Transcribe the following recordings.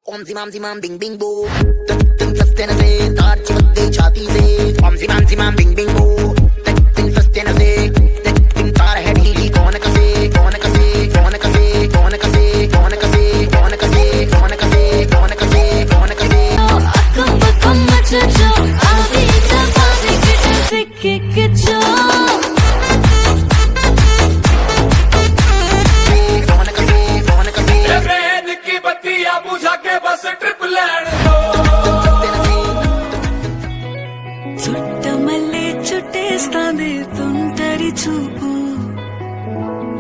ओम सिमाम Bing Bing बो तुम सस्ते न से तार चिपकते छाती से ओम सिमाम बिंग बिंग बो तुम सस्ते न से तुम तार है ढीली कौन कसे कौन कसे कौन कसे कौन कसे कौन कसे कौन कसे कौन कसे कौन कसे कौन कसे अकम बकम मचचो आवी तबावी किट सिक्के किचो చుట్టమల్లే చుట్టేస్తాంది తుంటరి చూపు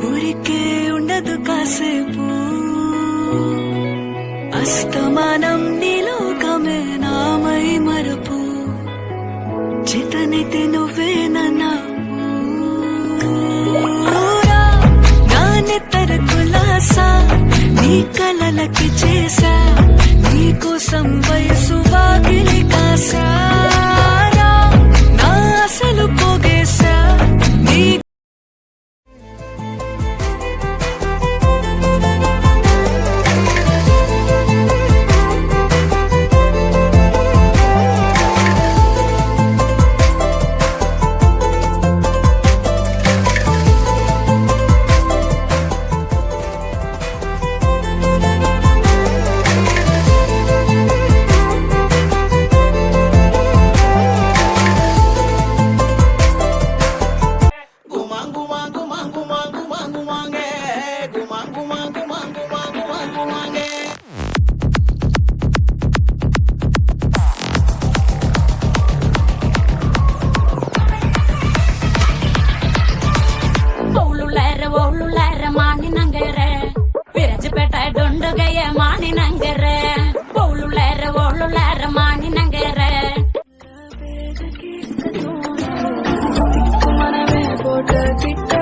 ఊరికే ఉండదు కాసేపు అస్తమానం నీలోకమే నామై మరపు చితనైతే నువ్వే నన్నా నానెత్తర కులాసా నీ కలలకి చేసా నీకోసం వయసు వాకిలి కాసా मानी नंगरे बोलू लैर मानी नंगरे मन में बोट